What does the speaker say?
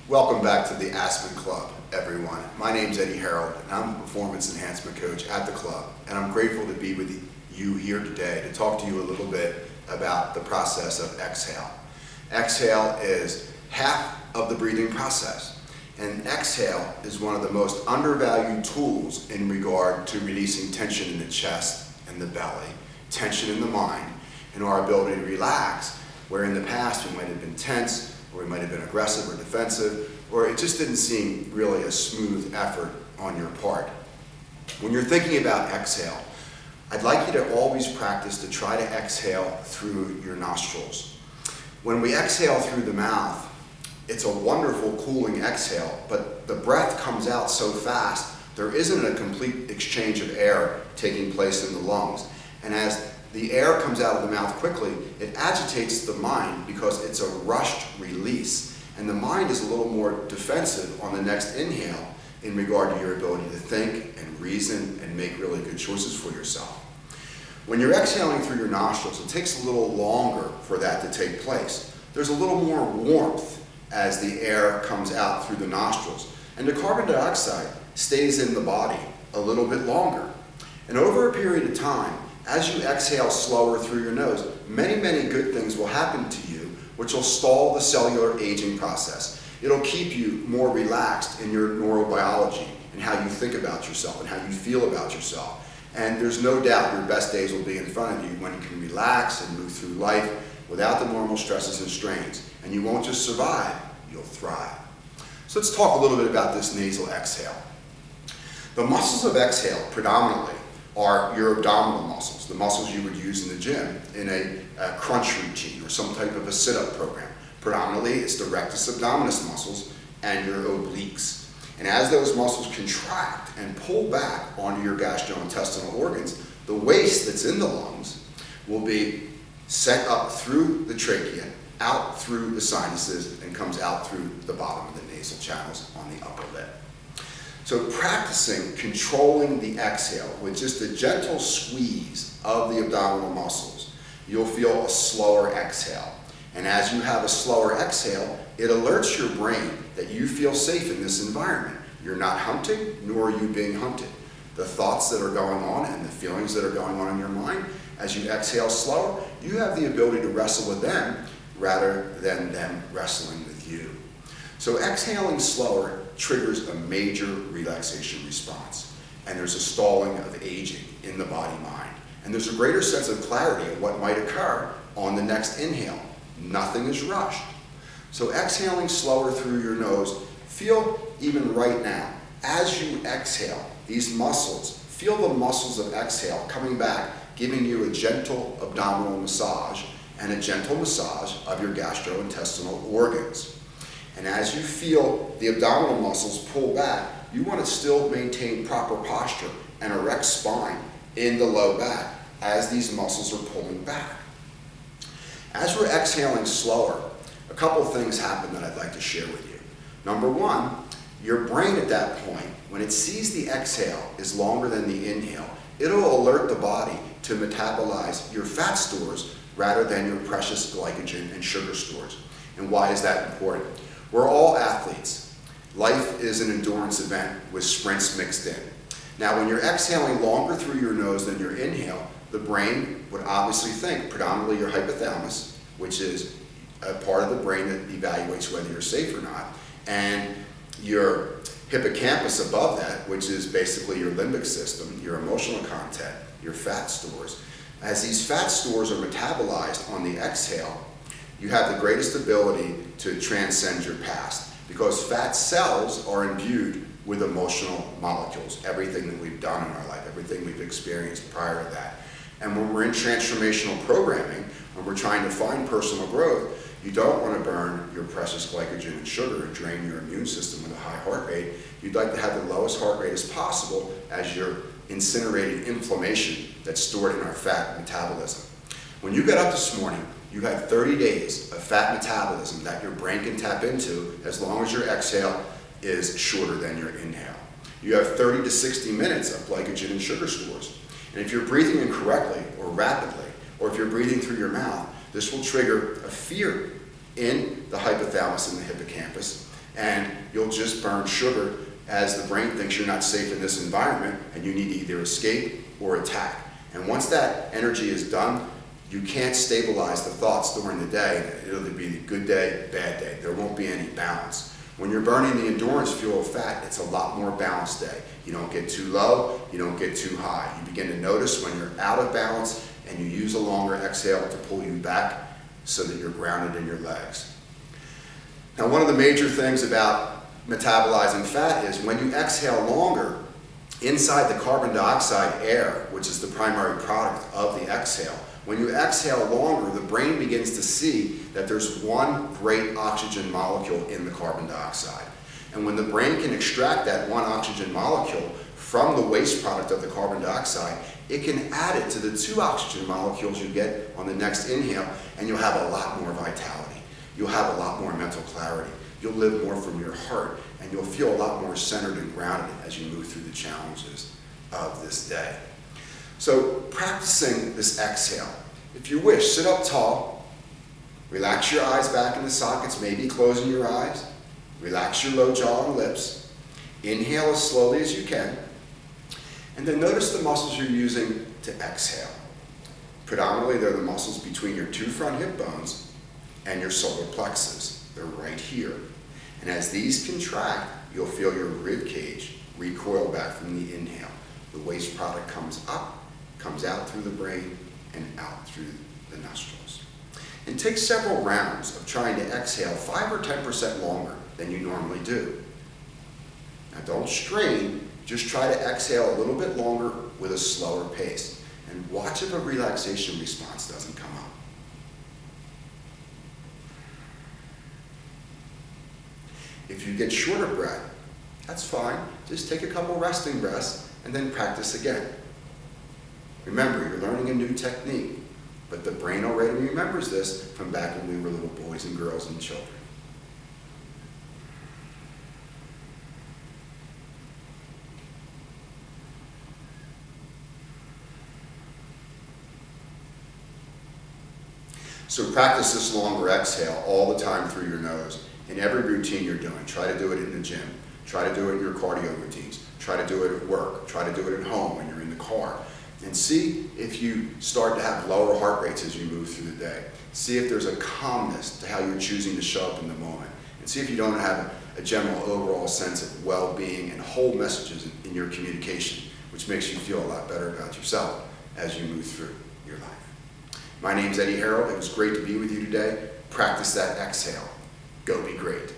Welcome back to the Aspen Club, everyone. My name's Harrold, and I'm a performance enhancement coach at the club, and I'm grateful to be with you here today to talk to you a little bit about the process of exhale. Exhale is half of the breathing process, and exhale is one of the most undervalued tools in regard to releasing tension in the chest and the belly, tension in the mind, and our ability to relax, where in the past we might have been tense, or we might have been aggressive or defensive, or it just didn't seem really a smooth effort on your part. When you're thinking about exhale, I'd like you to always practice to try to exhale through your nostrils. When we exhale through the mouth, it's a wonderful cooling exhale, but the breath comes out so fast, there isn't a complete exchange of air taking place in the lungs. And as the air comes out of the mouth quickly, it agitates the mind because it's a rushed release. And the mind is a little more defensive on the next inhale in regard to your ability to think and reason and make really good choices for yourself. When you're exhaling through your nostrils, it takes a little longer for that to take place. There's a little more warmth as the air comes out through the nostrils. And the carbon dioxide stays in the body a little bit longer. And over a period of time, as you exhale slower through your nose, many, many good things will happen to you, which will stall the cellular aging process. It'll keep you more relaxed in your neurobiology and how you think about yourself and how you feel about yourself. And there's no doubt your best days will be in front of you when you can relax and move through life without the normal stresses and strains. And you won't just survive, you'll thrive. So let's talk a little bit about this nasal exhale. The muscles of exhale predominantly are your abdominal muscles, the muscles you would use in the gym in a crunch routine or some type of a sit-up program. Predominantly, it's the rectus abdominis muscles and your obliques. And as those muscles contract and pull back onto your gastrointestinal organs, the waste that's in the lungs will be sent up through the trachea, out through the sinuses, and comes out through the bottom of the nasal channels on the upper lip. So practicing controlling the exhale with just a gentle squeeze of the abdominal muscles, you'll feel a slower exhale. And as you have a slower exhale, it alerts your brain that you feel safe in this environment. You're not hunting, nor are you being hunted. The thoughts that are going on and the feelings that are going on in your mind, as you exhale slower, you have the ability to wrestle with them rather than them wrestling with you. So exhaling slower triggers a major relaxation response. And there's a stalling of aging in the body-mind. And there's a greater sense of clarity of what might occur on the next inhale. Nothing is rushed. So exhaling slower through your nose, feel even right now, as you exhale, these muscles, feel the muscles of exhale coming back, giving you a gentle abdominal massage and a gentle massage of your gastrointestinal organs. And as you feel the abdominal muscles pull back, you want to still maintain proper posture and erect spine in the low back as these muscles are pulling back. As we're exhaling slower, a couple of things happen that I'd like to share with you. Number one, your brain at that point, when it sees the exhale is longer than the inhale, it'll alert the body to metabolize your fat stores rather than your precious glycogen and sugar stores. And why is that important? We're all athletes. Life is an endurance event with sprints mixed in. Now, when you're exhaling longer through your nose than your inhale, the brain would obviously think, predominantly your hypothalamus, which is a part of the brain that evaluates whether you're safe or not, and your hippocampus above that, which is basically your limbic system, your emotional content, your fat stores. As these fat stores are metabolized on the exhale, you have the greatest ability to transcend your past because fat cells are imbued with emotional molecules, everything that we've done in our life, everything we've experienced prior to that. And when we're in transformational programming, when we're trying to find personal growth, you don't want to burn your precious glycogen and sugar and drain your immune system with a high heart rate. You'd like to have the lowest heart rate as possible as you're incinerating inflammation that's stored in our fat metabolism. When you got up this morning, you had 30 days of fat metabolism that your brain can tap into as long as your exhale is shorter than your inhale. You have 30 to 60 minutes of glycogen and sugar stores. And if you're breathing incorrectly or rapidly, or if you're breathing through your mouth, this will trigger a fear in the hypothalamus and the hippocampus. and you'll just burn sugar as the brain thinks you're not safe in this environment and you need to either escape or attack. And once that energy is done, you can't stabilize the thoughts during the day. It'll either be a good day, bad day. There won't be any balance. When you're burning the endurance fuel of fat, it's a lot more balanced day. You don't get too low, you don't get too high. You begin to notice when you're out of balance and you use a longer exhale to pull you back so that you're grounded in your legs. Now, one of the major things about metabolizing fat is when you exhale longer, inside the carbon dioxide air, which is the primary product of the exhale, when you exhale longer, the brain begins to see that there's one great oxygen molecule in the carbon dioxide. And when the brain can extract that one oxygen molecule from the waste product of the carbon dioxide, it can add it to the 2 oxygen molecules you get on the next inhale, and you'll have a lot more vitality. You'll have a lot more mental clarity. You'll live more from your heart, and you'll feel a lot more centered and grounded as you move through the challenges of this day. So practicing this exhale, if you wish, sit up tall, relax your eyes back in the sockets, maybe closing your eyes, relax your low jaw and lips, inhale as slowly as you can, and then notice the muscles you're using to exhale. Predominantly, they're the muscles between your 2 front hip bones and your solar plexus. They're right here. And as these contract, you'll feel your rib cage recoil back from the inhale. The waste product comes up, comes out through the brain, and out through the nostrils. And take several rounds of trying to exhale 5 or 10% longer than you normally do. Now don't strain, just try to exhale a little bit longer with a slower pace. And watch if a relaxation response doesn't come up. If you get short of breath, that's fine. Just take a couple resting breaths and then practice again. Remember, you're learning a new technique, but the brain already remembers this from back when we were little boys and girls and children. So practice this longer exhale all the time through your nose in every routine you're doing. Try to do it in the gym. Try to do it in your cardio routines. Try to do it at work. Try to do it at home when you're in the car. And see if you start to have lower heart rates as you move through the day. See if there's a calmness to how you're choosing to show up in the moment. And see if you don't have a general overall sense of well-being and hold messages in your communication, which makes you feel a lot better about yourself as you move through your life. My name's Eddie Harrold. It was great to be with you today. Practice that exhale. Go be great.